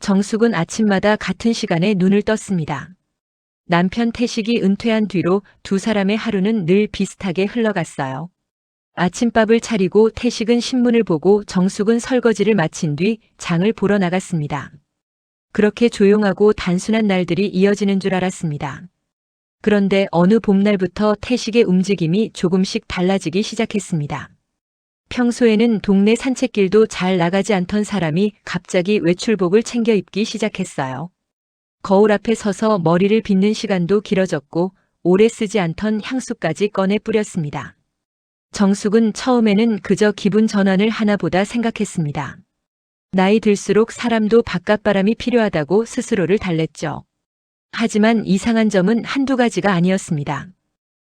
정숙은 아침마다 같은 시간에 눈을 떴습니다. 남편 태식이 은퇴한 뒤로 두 사람의 하루는 늘 비슷하게 흘러갔어요. 아침밥을 차리고 태식은 신문을 보고 정숙은 설거지를 마친 뒤 장을 보러 나갔습니다. 그렇게 조용하고 단순한 날들이 이어지는 줄 알았습니다. 그런데 어느 봄날부터 태식의 움직임이 조금씩 달라지기 시작했습니다. 평소에는 동네 산책길도 잘 나가지 않던 사람이 갑자기 외출복을 챙겨 입기 시작했어요. 거울 앞에 서서 머리를 빗는 시간도 길어졌고 오래 쓰지 않던 향수까지 꺼내 뿌렸습니다. 정숙은 처음에는 그저 기분 전환을 하나보다 생각했습니다. 나이 들수록 사람도 바깥바람이 필요하다고 스스로를 달랬죠. 하지만 이상한 점은 한두 가지가 아니었습니다.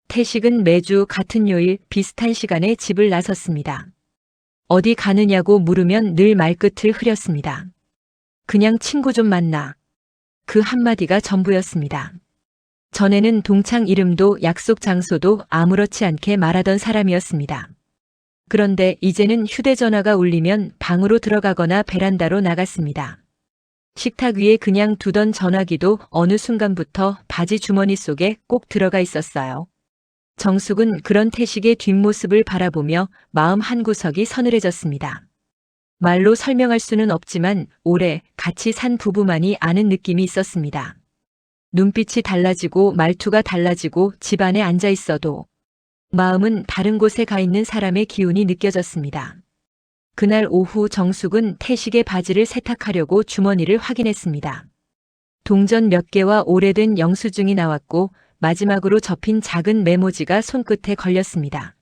태식은 매주 같은 요일 비슷한 시간에 집을 나섰습니다. 어디 가느냐고 물으면 늘 말끝을 흐렸습니다. 그냥 친구 좀 만나. 그 한마디가 전부였습니다. 전에는 동창 이름도 약속 장소도 아무렇지 않게 말하던 사람이었습니다. 그런데 이제는 휴대전화가 울리면 방으로 들어가거나 베란다로 나갔습니다. 식탁 위에 그냥 두던 전화기도 어느 순간부터 바지 주머니 속에 꼭 들어가 있었어요. 정숙은 그런 태식의 뒷모습을 바라보며 마음 한구석이 서늘해졌습니다. 말로 설명할 수는 없지만 오래 같이 산 부부만이 아는 느낌이 있었습니다. 눈빛이 달라지고 말투가 달라지고 집 안에 앉아 있어도 마음은 다른 곳에 가 있는 사람의 기운이 느껴졌습니다. 그날 오후 정숙은 태식의 바지를 세탁하려고 주머니를 확인했습니다. 동전 몇 개와 오래된 영수증이 나왔고 마지막으로 접힌 작은 메모지가 손끝에 걸렸습니다.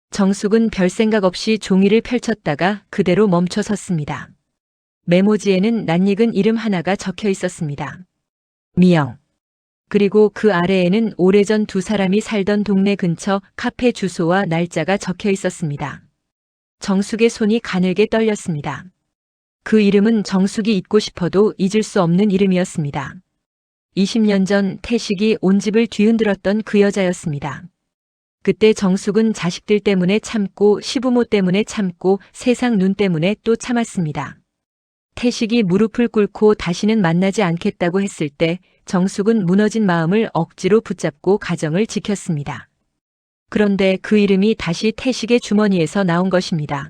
정숙은 별 생각 없이 종이를 펼쳤다가 그대로 멈춰 섰습니다. 메모지에는 낯익은 이름 하나가 적혀 있었습니다. 미영. 그리고 그 아래에는 오래전 두 사람이 살던 동네 근처 카페 주소와 날짜가 적혀 있었습니다. 정숙의 손이 가늘게 떨렸습니다. 그 이름은 정숙이 잊고 싶어도 잊을 수 없는 이름이었습니다. 20년 전 태식이 온 집을 뒤흔들었던 그 여자였습니다. 그때 정숙은 자식들 때문에 참고 시부모 때문에 참고 세상 눈 때문에 또 참았습니다. 태식이 무릎을 꿇고 다시는 만나지 않겠다고 했을 때 정숙은 무너진 마음을 억지로 붙잡고 가정을 지켰습니다. 그런데 그 이름이 다시 태식의 주머니에서 나온 것입니다.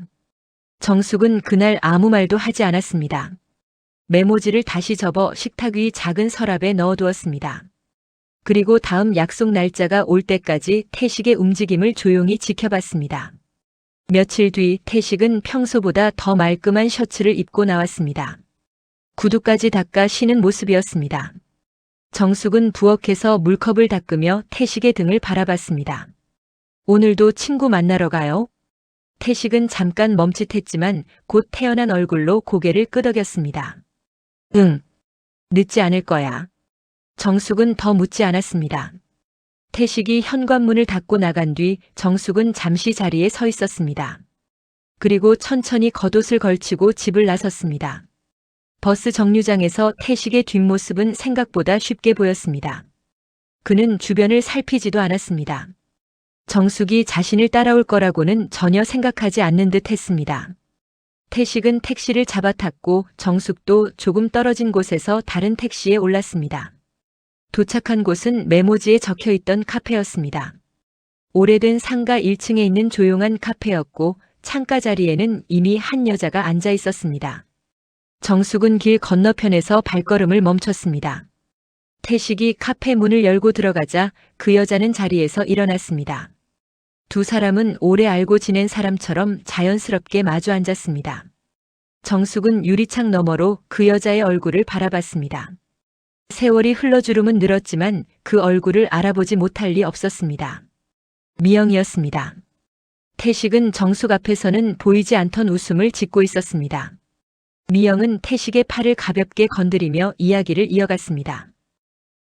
정숙은 그날 아무 말도 하지 않았습니다. 메모지를 다시 접어 식탁 위 작은 서랍에 넣어두었습니다. 그리고 다음 약속 날짜가 올 때까지 태식의 움직임을 조용히 지켜봤습니다. 며칠 뒤 태식은 평소보다 더 말끔한 셔츠를 입고 나왔습니다. 구두까지 닦아 쉬는 모습이었습니다. 정숙은 부엌에서 물컵을 닦으며 태식의 등을 바라봤습니다. 오늘도 친구 만나러 가요? 태식은 잠깐 멈칫했지만 곧 태연한 얼굴로 고개를 끄덕였습니다. 응. 늦지 않을 거야. 정숙은 더 묻지 않았습니다. 태식이 현관문을 닫고 나간 뒤 정숙은 잠시 자리에 서 있었습니다. 그리고 천천히 겉옷을 걸치고 집을 나섰습니다. 버스 정류장에서 태식의 뒷모습은 생각보다 쉽게 보였습니다. 그는 주변을 살피지도 않았습니다. 정숙이 자신을 따라올 거라고는 전혀 생각하지 않는 듯 했습니다. 태식은 택시를 잡아탔고 정숙도 조금 떨어진 곳에서 다른 택시에 올랐습니다. 도착한 곳은 메모지에 적혀있던 카페였습니다. 오래된 상가 1층에 있는 조용한 카페였고 창가 자리에는 이미 한 여자가 앉아 있었습니다. 정숙은 길 건너편에서 발걸음을 멈췄습니다. 태식이 카페 문을 열고 들어가자 그 여자는 자리에서 일어났습니다. 두 사람은 오래 알고 지낸 사람처럼 자연스럽게 마주 앉았습니다. 정숙은 유리창 너머로 그 여자의 얼굴을 바라봤습니다. 세월이 흘러주름은 늘었지만 그 얼굴을 알아보지 못할 리 없었습니다. 미영이었습니다. 태식은 정숙 앞에서는 보이지 않던 웃음을 짓고 있었습니다. 미영은 태식의 팔을 가볍게 건드리며 이야기를 이어갔습니다.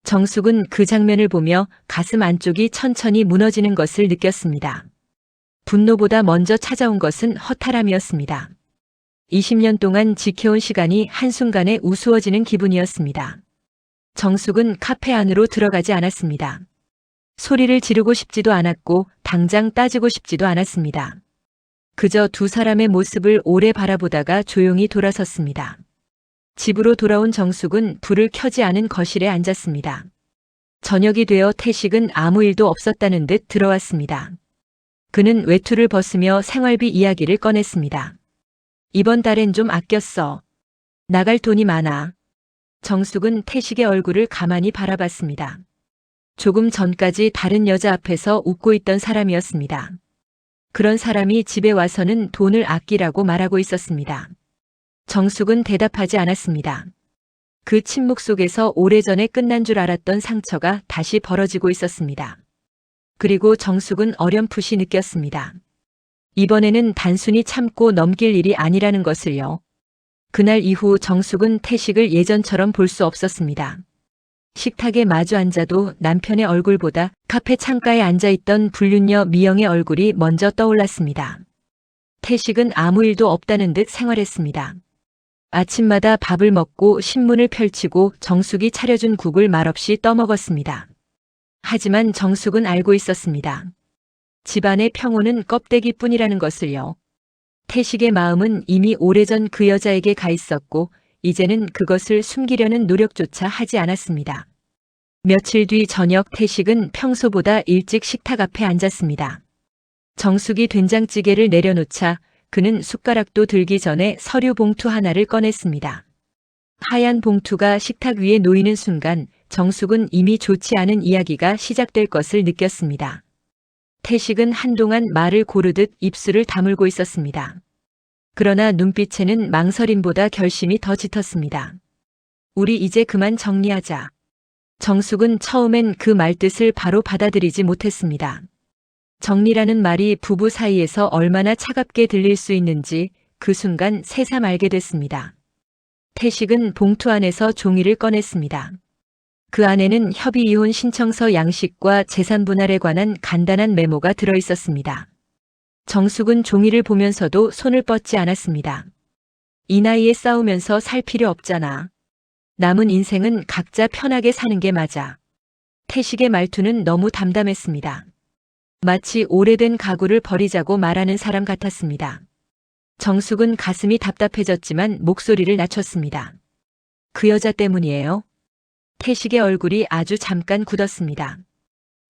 정숙은 그 장면을 보며 가슴 안쪽이 천천히 무너지는 것을 느꼈습니다. 분노보다 먼저 찾아온 것은 허탈함이었습니다. 20년 동안 지켜온 시간이 한순간에 우스워지는 기분이었습니다. 정숙은 카페 안으로 들어가지 않았습니다. 소리를 지르고 싶지도 않았고 당장 따지고 싶지도 않았습니다. 그저 두 사람의 모습을 오래 바라보다가 조용히 돌아섰습니다. 집으로 돌아온 정숙은 불을 켜지 않은 거실에 앉았습니다. 저녁이 되어 태식은 아무 일도 없었다는 듯 들어왔습니다. 그는 외투를 벗으며 생활비 이야기를 꺼냈습니다. 이번 달엔 좀 아꼈어. 나갈 돈이 많아. 정숙은 태식의 얼굴을 가만히 바라봤습니다. 조금 전까지 다른 여자 앞에서 웃고 있던 사람이었습니다. 그런 사람이 집에 와서는 돈을 아끼라고 말하고 있었습니다. 정숙은 대답하지 않았습니다. 그 침묵 속에서 오래전에 끝난 줄 알았던 상처가 다시 벌어지고 있었습니다. 그리고 정숙은 어렴풋이 느꼈습니다. 이번에는 단순히 참고 넘길 일이 아니라는 것을요. 그날 이후 정숙은 태식을 예전처럼 볼 수 없었습니다. 식탁에 마주 앉아도 남편의 얼굴보다 카페 창가에 앉아있던 불륜녀 미영의 얼굴이 먼저 떠올랐습니다. 태식은 아무 일도 없다는 듯 생활했습니다. 아침마다 밥을 먹고 신문을 펼치고 정숙이 차려준 국을 말없이 떠먹었습니다. 하지만 정숙은 알고 있었습니다. 집안의 평온은 껍데기뿐이라는 것을요. 태식의 마음은 이미 오래전 그 여자에게 가 있었고 이제는 그것을 숨기려는 노력조차 하지 않았습니다. 며칠 뒤 저녁 태식은 평소보다 일찍 식탁 앞에 앉았습니다. 정숙이 된장찌개를 내려놓자 그는 숟가락도 들기 전에 서류 봉투 하나를 꺼냈습니다. 하얀 봉투가 식탁 위에 놓이는 순간 정숙은 이미 좋지 않은 이야기가 시작될 것을 느꼈습니다. 태식은 한동안 말을 고르듯 입술을 다물고 있었습니다. 그러나 눈빛에는 망설임보다 결심이 더 짙었습니다. 우리 이제 그만 정리하자. 정숙은 처음엔 그 말뜻을 바로 받아들이지 못했습니다. 정리라는 말이 부부 사이에서 얼마나 차갑게 들릴 수 있는지 그 순간 새삼 알게 됐습니다. 태식은 봉투 안에서 종이를 꺼냈습니다. 그 안에는 협의이혼 신청서 양식과 재산 분할에 관한 간단한 메모가 들어 있었습니다. 정숙은 종이를 보면서도 손을 뻗지 않았습니다. 이 나이에 싸우면서 살 필요 없잖아. 남은 인생은 각자 편하게 사는 게 맞아. 태식의 말투는 너무 담담했습니다. 마치 오래된 가구를 버리자고 말하는 사람 같았습니다. 정숙은 가슴이 답답해졌지만 목소리를 낮췄습니다. 그 여자 때문이에요. 태식의 얼굴이 아주 잠깐 굳었습니다.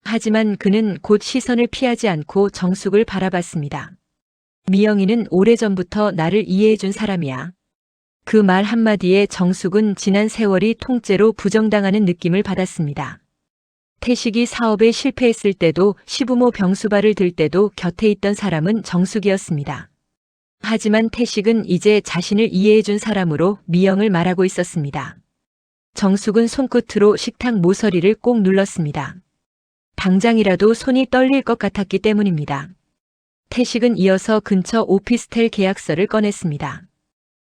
하지만 그는 곧 시선을 피하지 않고 정숙을 바라봤습니다. 미영이는 오래전부터 나를 이해해준 사람이야. 그 말 한마디에 정숙은 지난 세월이 통째로 부정당하는 느낌을 받았습니다. 태식이 사업에 실패했을 때도 시부모 병수발을 들 때도 곁에 있던 사람은 정숙이었습니다. 하지만 태식은 이제 자신을 이해해준 사람으로 미영을 말하고 있었습니다. 정숙은 손끝으로 식탁 모서리를 꼭 눌렀습니다. 당장이라도 손이 떨릴 것 같았기 때문입니다. 태식은 이어서 근처 오피스텔 계약서를 꺼냈습니다.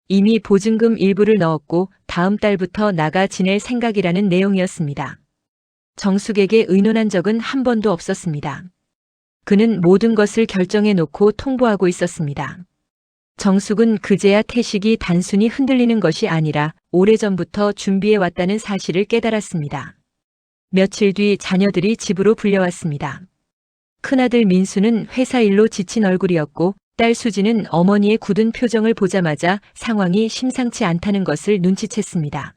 이미 보증금 일부를 넣었고 다음 달부터 나가 지낼 생각이라는 내용이었습니다. 정숙에게 의논한 적은 한 번도 없었습니다. 그는 모든 것을 결정해 놓고 통보하고 있었습니다. 정숙은 그제야 태식이 단순히 흔들리는 것이 아니라 오래전부터 준비해 왔다는 사실을 깨달았습니다. 며칠 뒤 자녀들이 집으로 불려왔습니다. 큰아들 민수는 회사 일로 지친 얼굴이었고 딸 수지는 어머니의 굳은 표정을 보자마자 상황이 심상치 않다는 것을 눈치챘습니다.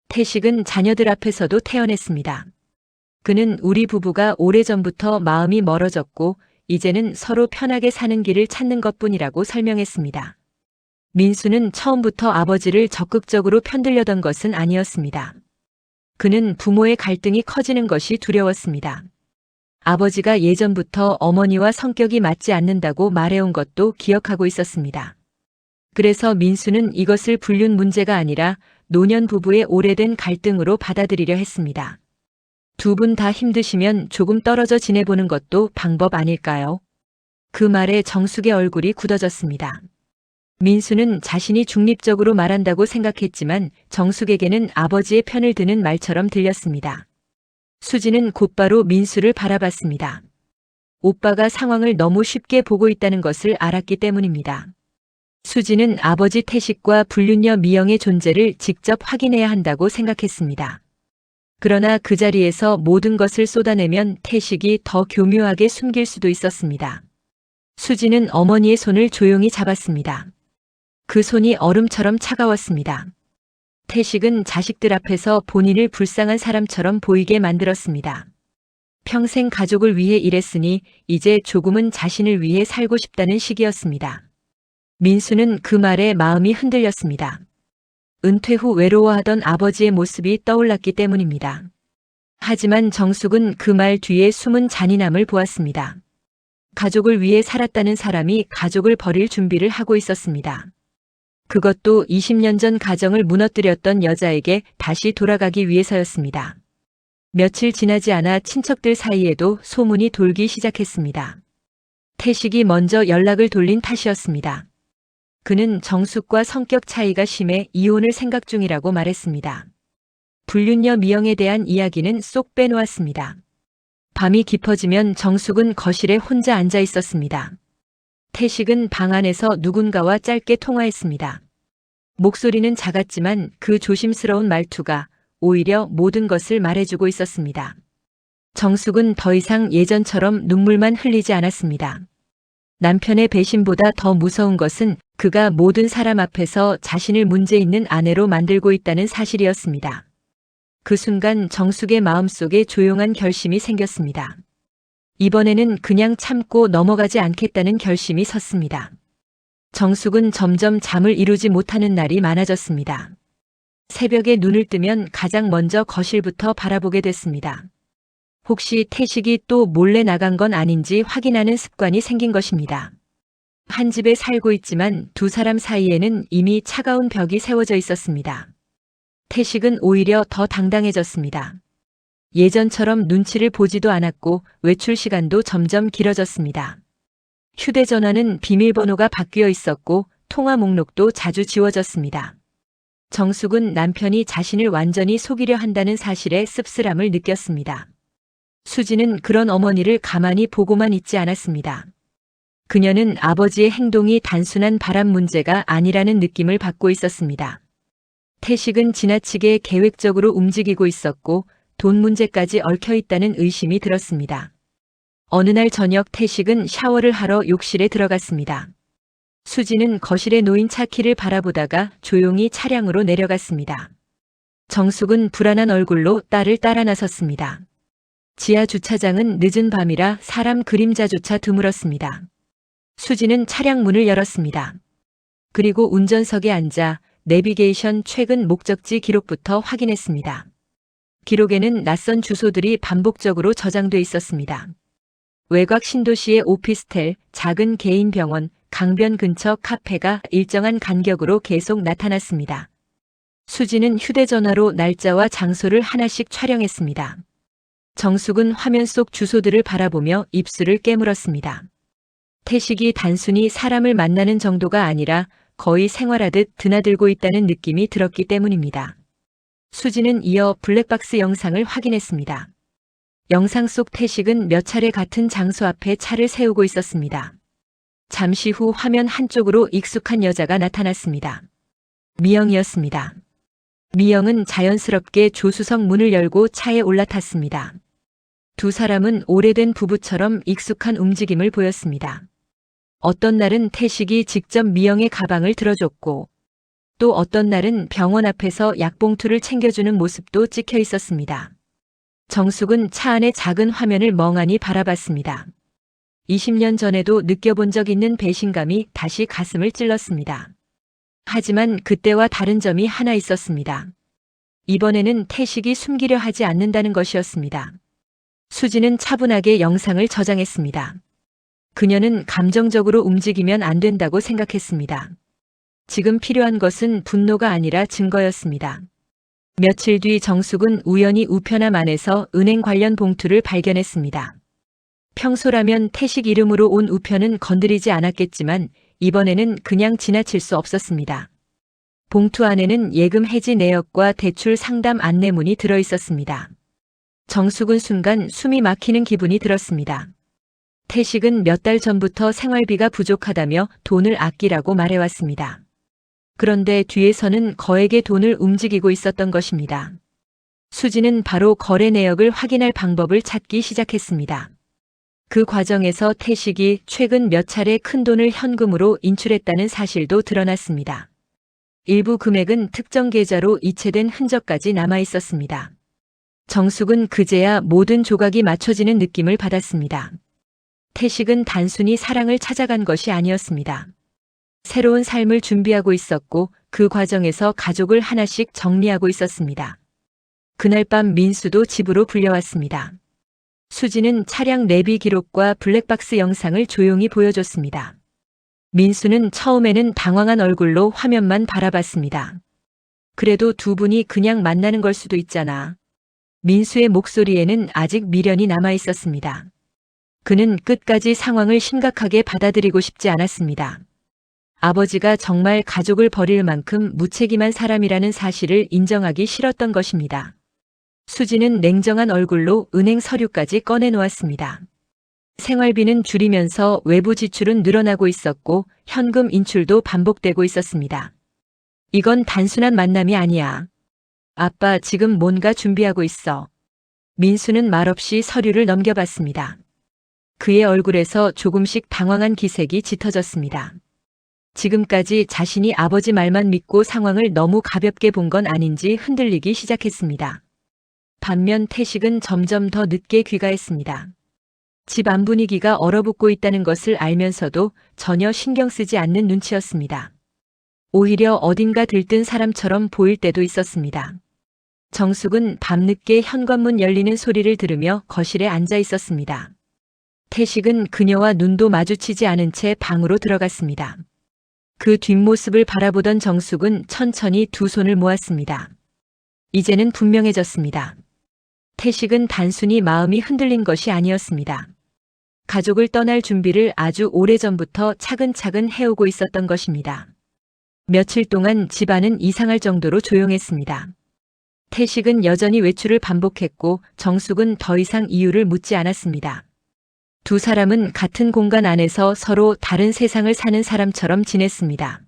태식은 자녀들 앞에서도 태연했습니다. 그는 우리 부부가 오래전부터 마음이 멀어졌고 이제는 서로 편하게 사는 길을 찾는 것뿐이라고 설명했습니다. 민수는 처음부터 아버지를 적극적으로 편들려던 것은 아니었습니다. 그는 부모의 갈등이 커지는 것이 두려웠습니다. 아버지가 예전부터 어머니와 성격이 맞지 않는다고 말해온 것도 기억하고 있었습니다. 그래서 민수는 이것을 불륜 문제가 아니라 노년 부부의 오래된 갈등으로 받아들이려 했습니다. 두 분 다 힘드시면 조금 떨어져 지내보는 것도 방법 아닐까요? 그 말에 정숙의 얼굴이 굳어졌습니다. 민수는 자신이 중립적으로 말한다고 생각했지만 정숙에게는 아버지의 편을 드는 말처럼 들렸습니다. 수지는 곧바로 민수를 바라봤습니다. 오빠가 상황을 너무 쉽게 보고 있다는 것을 알았기 때문입니다. 수지는 아버지 태식과 불륜녀 미영의 존재를 직접 확인해야 한다고 생각했습니다. 그러나 그 자리에서 모든 것을 쏟아내면 태식이 더 교묘하게 숨길 수도 있었습니다. 수지는 어머니의 손을 조용히 잡았습니다. 그 손이 얼음처럼 차가웠습니다. 태식은 자식들 앞에서 본인을 불쌍한 사람처럼 보이게 만들었습니다. 평생 가족을 위해 일했으니 이제 조금은 자신을 위해 살고 싶다는 시기였습니다. 민수는 그 말에 마음이 흔들렸습니다. 은퇴 후 외로워하던 아버지의 모습이 떠올랐기 때문입니다. 하지만 정숙은 그 말 뒤에 숨은 잔인함을 보았습니다. 가족을 위해 살았다는 사람이 가족을 버릴 준비를 하고 있었습니다. 그것도 20년 전 가정을 무너뜨렸던 여자에게 다시 돌아가기 위해서였습니다. 며칠 지나지 않아 친척들 사이에도 소문이 돌기 시작했습니다. 태식이 먼저 연락을 돌린 탓이었습니다. 그는 정숙과 성격 차이가 심해 이혼을 생각 중이라고 말했습니다. 불륜녀 미영에 대한 이야기는 쏙 빼놓았습니다. 밤이 깊어지면 정숙은 거실에 혼자 앉아 있었습니다. 태식은 방 안에서 누군가와 짧게 통화했습니다. 목소리는 작았지만 그 조심스러운 말투가 오히려 모든 것을 말해주고 있었습니다. 정숙은 더 이상 예전처럼 눈물만 흘리지 않았습니다. 남편의 배신보다 더 무서운 것은 그가 모든 사람 앞에서 자신을 문제 있는 아내로 만들고 있다는 사실이었습니다. 그 순간 정숙의 마음속에 조용한 결심이 생겼습니다. 이번에는 그냥 참고 넘어가지 않겠다는 결심이 섰습니다. 정숙은 점점 잠을 이루지 못하는 날이 많아졌습니다. 새벽에 눈을 뜨면 가장 먼저 거실부터 바라보게 됐습니다. 혹시 태식이 또 몰래 나간 건 아닌지 확인하는 습관이 생긴 것입니다. 한 집에 살고 있지만 두 사람 사이에는 이미 차가운 벽이 세워져 있었습니다. 태식은 오히려 더 당당해졌습니다. 예전처럼 눈치를 보지도 않았고 외출 시간도 점점 길어졌습니다. 휴대전화는 비밀번호가 바뀌어 있었고 통화 목록도 자주 지워졌습니다. 정숙은 남편이 자신을 완전히 속이려 한다는 사실에 씁쓸함을 느꼈습니다. 수지는 그런 어머니를 가만히 보고만 있지 않았습니다. 그녀는 아버지의 행동이 단순한 바람 문제가 아니라는 느낌을 받고 있었습니다. 태식은 지나치게 계획적으로 움직이고 있었고 돈 문제까지 얽혀 있다는 의심이 들었습니다. 어느 날 저녁 태식은 샤워를 하러 욕실에 들어갔습니다. 수지는 거실에 놓인 차키를 바라보다가 조용히 차량으로 내려갔습니다. 정숙은 불안한 얼굴로 딸을 따라 나섰습니다. 지하 주차장은 늦은 밤이라 사람 그림자조차 드물었습니다. 수지는 차량 문을 열었습니다. 그리고 운전석에 앉아 내비게이션 최근 목적지 기록부터 확인했습니다. 기록에는 낯선 주소들이 반복적으로 저장돼 있었습니다. 외곽 신도시의 오피스텔, 작은 개인 병원, 강변 근처 카페가 일정한 간격으로 계속 나타났습니다. 수지는 휴대전화로 날짜와 장소를 하나씩 촬영했습니다. 정숙은 화면 속 주소들을 바라보며 입술을 깨물었습니다. 태식이 단순히 사람을 만나는 정도가 아니라 거의 생활하듯 드나들고 있다는 느낌이 들었기 때문입니다. 수지는 이어 블랙박스 영상을 확인했습니다. 영상 속 태식은 몇 차례 같은 장소 앞에 차를 세우고 있었습니다. 잠시 후 화면 한쪽으로 익숙한 여자가 나타났습니다. 미영이었습니다. 미영은 자연스럽게 조수석 문을 열고 차에 올라탔습니다. 두 사람은 오래된 부부처럼 익숙한 움직임을 보였습니다. 어떤 날은 태식이 직접 미영의 가방을 들어줬고 또 어떤 날은 병원 앞에서 약봉투를 챙겨주는 모습도 찍혀 있었습니다. 정숙은 차 안의 작은 화면을 멍하니 바라봤습니다. 20년 전에도 느껴본 적 있는 배신감이 다시 가슴을 찔렀습니다. 하지만 그때와 다른 점이 하나 있었습니다. 이번에는 태식이 숨기려 하지 않는다는 것이었습니다. 수지는 차분하게 영상을 저장했습니다. 그녀는 감정적으로 움직이면 안 된다고 생각했습니다. 지금 필요한 것은 분노가 아니라 증거였습니다. 며칠 뒤 정숙은 우연히 우편함 안에서 은행 관련 봉투를 발견했습니다. 평소라면 태식 이름으로 온 우편은 건드리지 않았겠지만 이번에는 그냥 지나칠 수 없었습니다. 봉투 안에는 예금 해지 내역과 대출 상담 안내문이 들어 있었습니다. 정숙은 순간 숨이 막히는 기분이 들었습니다. 태식은 몇 달 전부터 생활비가 부족하다며 돈을 아끼라고 말해왔습니다. 그런데 뒤에서는 거액의 돈을 움직이고 있었던 것입니다. 수지는 바로 거래 내역을 확인할 방법을 찾기 시작했습니다. 그 과정에서 태식이 최근 몇 차례 큰 돈을 현금으로 인출했다는 사실도 드러났습니다. 일부 금액은 특정 계좌로 이체된 흔적까지 남아 있었습니다. 정숙은 그제야 모든 조각이 맞춰지는 느낌을 받았습니다. 태식은 단순히 사랑을 찾아간 것이 아니었습니다. 새로운 삶을 준비하고 있었고 그 과정에서 가족을 하나씩 정리하고 있었습니다. 그날 밤 민수도 집으로 불려왔습니다. 수지는 차량 내비 기록과 블랙박스 영상을 조용히 보여줬습니다. 민수는 처음에는 당황한 얼굴로 화면만 바라봤습니다. 그래도 두 분이 그냥 만나는 걸 수도 있잖아. 민수의 목소리에는 아직 미련이 남아 있었습니다. 그는 끝까지 상황을 심각하게 받아들이고 싶지 않았습니다. 아버지가 정말 가족을 버릴 만큼 무책임한 사람이라는 사실을 인정하기 싫었던 것입니다. 수지는 냉정한 얼굴로 은행 서류까지 꺼내놓았습니다. 생활비는 줄이면서 외부 지출은 늘어나고 있었고 현금 인출도 반복되고 있었습니다. 이건 단순한 만남이 아니야. 아빠 지금 뭔가 준비하고 있어. 민수는 말없이 서류를 넘겨봤습니다. 그의 얼굴에서 조금씩 당황한 기색이 짙어졌습니다. 지금까지 자신이 아버지 말만 믿고 상황을 너무 가볍게 본 건 아닌지 흔들리기 시작했습니다. 반면 태식은 점점 더 늦게 귀가했습니다. 집 안 분위기가 얼어붙고 있다는 것을 알면서도 전혀 신경 쓰지 않는 눈치였습니다. 오히려 어딘가 들뜬 사람처럼 보일 때도 있었습니다. 정숙은 밤늦게 현관문 열리는 소리를 들으며 거실에 앉아 있었습니다. 태식은 그녀와 눈도 마주치지 않은 채 방으로 들어갔습니다. 그 뒷모습을 바라보던 정숙은 천천히 두 손을 모았습니다. 이제는 분명해졌습니다. 태식은 단순히 마음이 흔들린 것이 아니었습니다. 가족을 떠날 준비를 아주 오래전부터 차근차근 해오고 있었던 것입니다. 며칠 동안 집안은 이상할 정도로 조용했습니다. 태식은 여전히 외출을 반복했고 정숙은 더 이상 이유를 묻지 않았습니다. 두 사람은 같은 공간 안에서 서로 다른 세상을 사는 사람처럼 지냈습니다.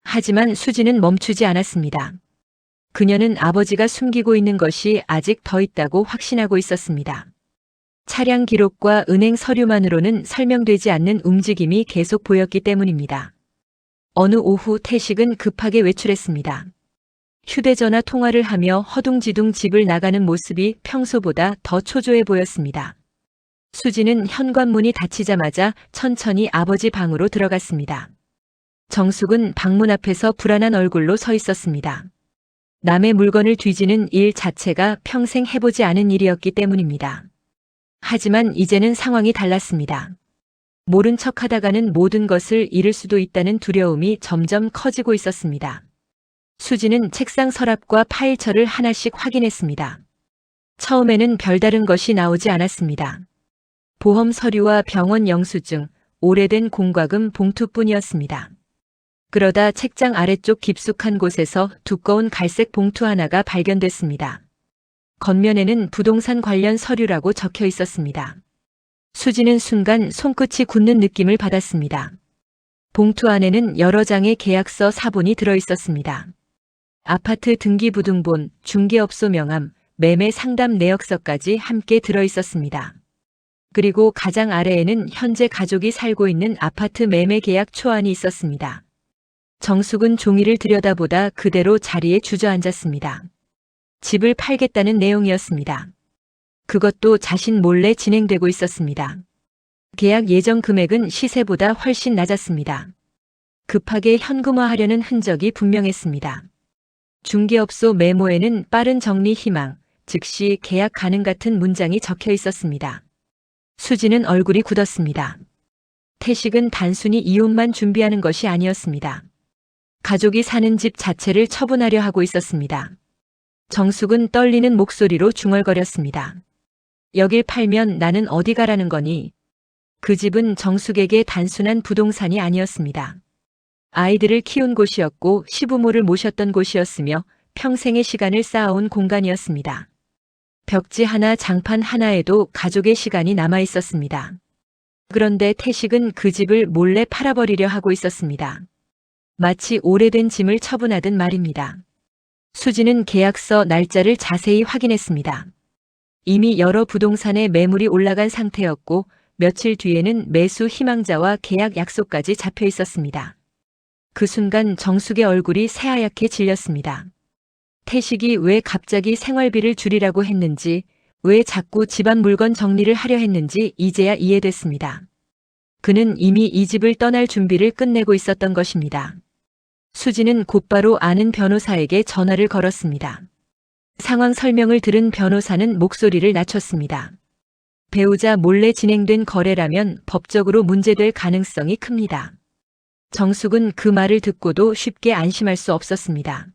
하지만 수지는 멈추지 않았습니다. 그녀는 아버지가 숨기고 있는 것이 아직 더 있다고 확신하고 있었습니다. 차량 기록과 은행 서류만으로는 설명되지 않는 움직임이 계속 보였기 때문입니다. 어느 오후 태식은 급하게 외출했습니다. 휴대전화 통화를 하며 허둥지둥 집을 나가는 모습이 평소보다 더 초조해 보였습니다. 수지는 현관문이 닫히자마자 천천히 아버지 방으로 들어갔습니다. 정숙은 방문 앞에서 불안한 얼굴로 서 있었습니다. 남의 물건을 뒤지는 일 자체가 평생 해보지 않은 일이었기 때문입니다. 하지만 이제는 상황이 달랐습니다. 모른 척 하다가는 모든 것을 잃을 수도 있다는 두려움이 점점 커지고 있었습니다. 수지는 책상 서랍과 파일처를 하나씩 확인했습니다. 처음에는 별다른 것이 나오지 않았습니다. 보험 서류와 병원 영수증, 오래된 공과금 봉투뿐이었습니다. 그러다 책장 아래쪽 깊숙한 곳에서 두꺼운 갈색 봉투 하나가 발견됐습니다. 겉면에는 부동산 관련 서류라고 적혀 있었습니다. 수지는 순간 손끝이 굳는 느낌을 받았습니다. 봉투 안에는 여러 장의 계약서 사본이 들어 있었습니다. 아파트 등기부등본, 중개업소 명함, 매매 상담 내역서까지 함께 들어 있었습니다. 그리고 가장 아래에는 현재 가족이 살고 있는 아파트 매매 계약 초안이 있었습니다. 정숙은 종이를 들여다보다 그대로 자리에 주저앉았습니다. 집을 팔겠다는 내용이었습니다. 그것도 자신 몰래 진행되고 있었습니다. 계약 예정 금액은 시세보다 훨씬 낮았습니다. 급하게 현금화하려는 흔적이 분명했습니다. 중개업소 메모에는 빠른 정리 희망, 즉시 계약 가능 같은 문장이 적혀 있었습니다. 수지는 얼굴이 굳었습니다. 태식은 단순히 이혼만 준비하는 것이 아니었습니다. 가족이 사는 집 자체를 처분하려 하고 있었습니다. 정숙은 떨리는 목소리로 중얼거렸습니다. 여길 팔면 나는 어디 가라는 거니? 그 집은 정숙에게 단순한 부동산이 아니었습니다. 아이들을 키운 곳이었고 시부모를 모셨던 곳이었으며 평생의 시간을 쌓아온 공간이었습니다. 벽지 하나, 장판 하나에도 가족의 시간이 남아 있었습니다. 그런데 태식은 그 집을 몰래 팔아버리려 하고 있었습니다. 마치 오래된 짐을 처분하듯 말입니다. 수지는 계약서 날짜를 자세히 확인했습니다. 이미 여러 부동산에 매물이 올라간 상태였고 며칠 뒤에는 매수 희망자와 계약 약속까지 잡혀 있었습니다. 그 순간 정숙의 얼굴이 새하얗게 질렸습니다. 태식이 왜 갑자기 생활비를 줄이라고 했는지, 왜 자꾸 집안 물건 정리를 하려 했는지 이제야 이해됐습니다. 그는 이미 이 집을 떠날 준비를 끝내고 있었던 것입니다. 수지는 곧바로 아는 변호사에게 전화를 걸었습니다. 상황 설명을 들은 변호사는 목소리를 낮췄습니다. 배우자 몰래 진행된 거래라면 법적으로 문제될 가능성이 큽니다. 정숙은 그 말을 듣고도 쉽게 안심할 수 없었습니다.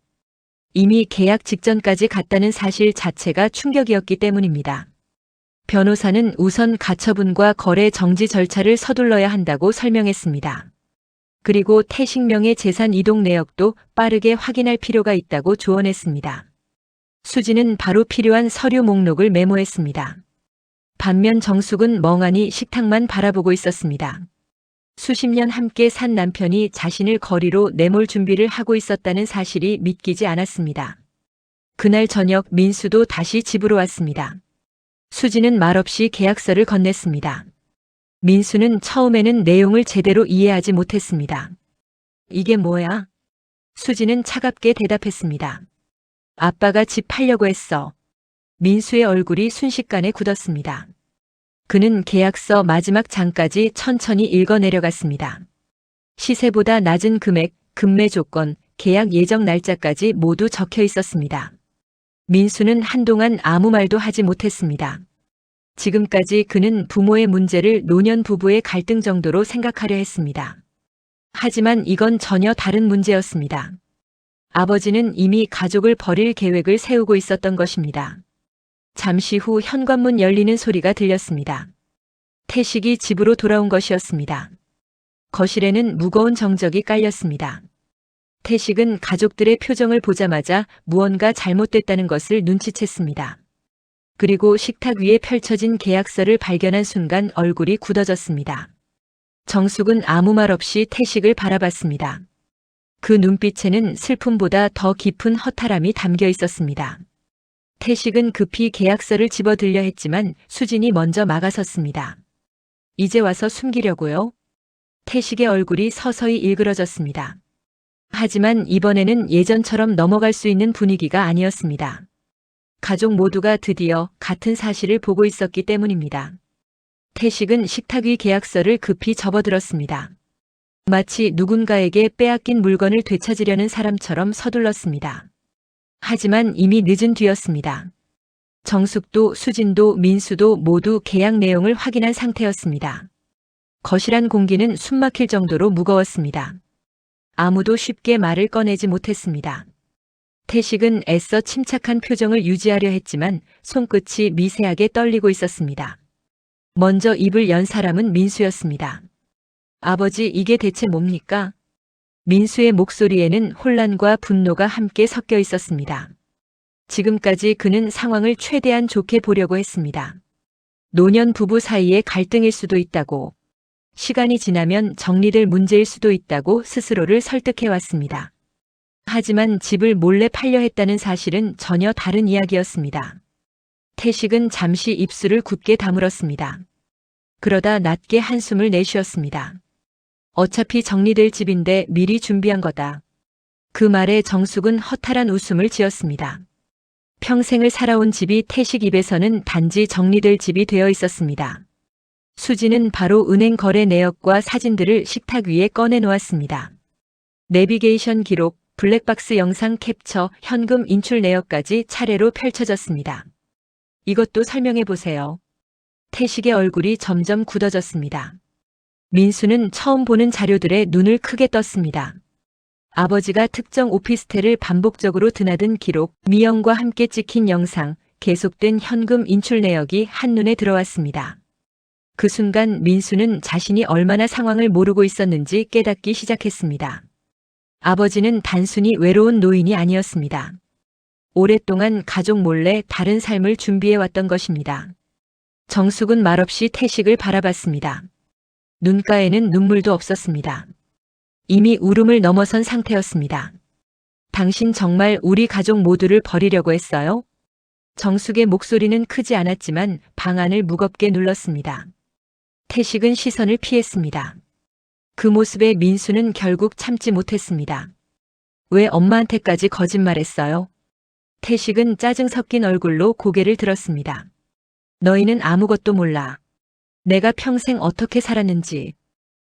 이미 계약 직전까지 갔다는 사실 자체가 충격이었기 때문입니다. 변호사는 우선 가처분과 거래 정지 절차를 서둘러야 한다고 설명했습니다. 그리고 태식명의 재산 이동 내역도 빠르게 확인할 필요가 있다고 조언했습니다. 수지는 바로 필요한 서류 목록을 메모했습니다. 반면 정숙은 멍하니 식탁만 바라보고 있었습니다. 수십 년 함께 산 남편이 자신을 거리로 내몰 준비를 하고 있었다는 사실이 믿기지 않았습니다. 그날 저녁 민수도 다시 집으로 왔습니다. 수지는 말없이 계약서를 건넸습니다. 민수는 처음에는 내용을 제대로 이해하지 못했습니다. 이게 뭐야? 수지는 차갑게 대답했습니다. 아빠가 집 팔려고 했어. 민수의 얼굴이 순식간에 굳었습니다. 그는 계약서 마지막 장까지 천천히 읽어 내려갔습니다. 시세보다 낮은 금액, 급매 조건, 계약 예정 날짜까지 모두 적혀 있었습니다. 민수는 한동안 아무 말도 하지 못했습니다. 지금까지 그는 부모의 문제를 노년 부부의 갈등 정도로 생각하려 했습니다. 하지만 이건 전혀 다른 문제였습니다. 아버지는 이미 가족을 버릴 계획을 세우고 있었던 것입니다. 잠시 후 현관문 열리는 소리가 들렸습니다. 태식이 집으로 돌아온 것이었습니다. 거실에는 무거운 정적이 깔렸습니다. 태식은 가족들의 표정을 보자마자 무언가 잘못됐다는 것을 눈치챘습니다. 그리고 식탁 위에 펼쳐진 계약서를 발견한 순간 얼굴이 굳어졌습니다. 정숙은 아무 말 없이 태식을 바라봤습니다. 그 눈빛에는 슬픔보다 더 깊은 허탈함이 담겨 있었습니다. 태식은 급히 계약서를 집어들려 했지만 수진이 먼저 막아섰습니다. 이제 와서 숨기려고요? 태식의 얼굴이 서서히 일그러졌습니다. 하지만 이번에는 예전처럼 넘어갈 수 있는 분위기가 아니었습니다. 가족 모두가 드디어 같은 사실을 보고 있었기 때문입니다. 태식은 식탁 위 계약서를 급히 접어들었습니다. 마치 누군가에게 빼앗긴 물건을 되찾으려는 사람처럼 서둘렀습니다. 하지만 이미 늦은 뒤였습니다. 정숙도 수진도 민수도 모두 계약 내용을 확인한 상태였습니다. 거실안 공기는 숨막힐 정도로 무거웠습니다. 아무도 쉽게 말을 꺼내지 못했습니다. 태식은 애써 침착한 표정을 유지하려 했지만 손끝이 미세하게 떨리고 있었습니다. 먼저 입을 연 사람은 민수였습니다. 아버지, 이게 대체 뭡니까? 민수의 목소리에는 혼란과 분노가 함께 섞여 있었습니다. 지금까지 그는 상황을 최대한 좋게 보려고 했습니다. 노년 부부 사이의 갈등일 수도 있다고, 시간이 지나면 정리될 문제일 수도 있다고 스스로를 설득해왔습니다. 하지만 집을 몰래 팔려 했다는 사실은 전혀 다른 이야기였습니다. 태식은 잠시 입술을 굳게 다물었습니다. 그러다 낮게 한숨을 내쉬었습니다. 어차피 정리될 집인데 미리 준비한 거다. 그 말에 정숙은 허탈한 웃음을 지었습니다. 평생을 살아온 집이 태식 입에서는 단지 정리될 집이 되어 있었습니다. 수지는 바로 은행 거래 내역과 사진들을 식탁 위에 꺼내 놓았습니다. 내비게이션 기록, 블랙박스 영상 캡처, 현금 인출 내역까지 차례로 펼쳐졌습니다. 이것도 설명해 보세요. 태식의 얼굴이 점점 굳어졌습니다. 민수는 처음 보는 자료들에 눈을 크게 떴습니다. 아버지가 특정 오피스텔을 반복적으로 드나든 기록, 미영과 함께 찍힌 영상, 계속된 현금 인출 내역이 한눈에 들어왔습니다. 그 순간 민수는 자신이 얼마나 상황을 모르고 있었는지 깨닫기 시작했습니다. 아버지는 단순히 외로운 노인이 아니었습니다. 오랫동안 가족 몰래 다른 삶을 준비해왔던 것입니다. 정숙은 말없이 태식을 바라봤습니다. 눈가에는 눈물도 없었습니다. 이미 울음을 넘어선 상태였습니다. 당신 정말 우리 가족 모두를 버리려고 했어요? 정숙의 목소리는 크지 않았지만 방안을 무겁게 눌렀습니다. 태식은 시선을 피했습니다. 그 모습에 민수는 결국 참지 못했습니다. 왜 엄마한테까지 거짓말했어요? 태식은 짜증 섞인 얼굴로 고개를 들었습니다. 너희는 아무것도 몰라. 내가 평생 어떻게 살았는지.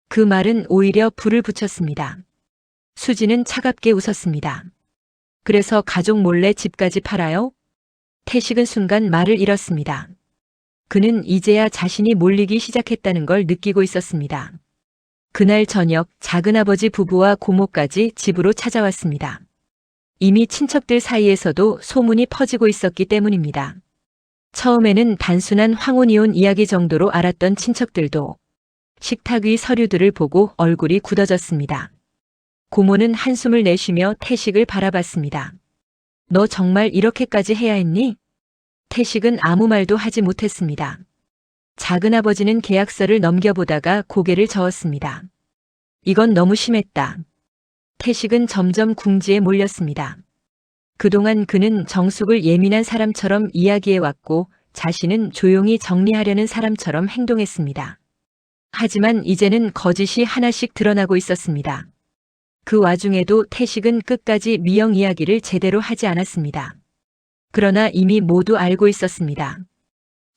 그 말은 오히려 불을 붙였습니다. 수지는 차갑게 웃었습니다. 그래서 가족 몰래 집까지 팔아요? 태식은 순간 말을 잃었습니다. 그는 이제야 자신이 몰리기 시작했다는 걸 느끼고 있었습니다. 그날 저녁 작은아버지 부부와 고모까지 집으로 찾아왔습니다. 이미 친척들 사이에서도 소문이 퍼지고 있었기 때문입니다. 처음에는 단순한 황혼이혼 이야기 정도로 알았던 친척들도 식탁 위 서류들을 보고 얼굴이 굳어졌습니다. 고모는 한숨을 내쉬며 태식을 바라봤습니다. 너 정말 이렇게까지 해야 했니? 태식은 아무 말도 하지 못했습니다. 작은아버지는 계약서를 넘겨보다가 고개를 저었습니다. 이건 너무 심했다. 태식은 점점 궁지에 몰렸습니다. 그동안 그는 정숙을 예민한 사람처럼 이야기해왔고 자신은 조용히 정리하려는 사람처럼 행동했습니다. 하지만 이제는 거짓이 하나씩 드러나고 있었습니다. 그 와중에도 태식은 끝까지 미영 이야기를 제대로 하지 않았습니다. 그러나 이미 모두 알고 있었습니다.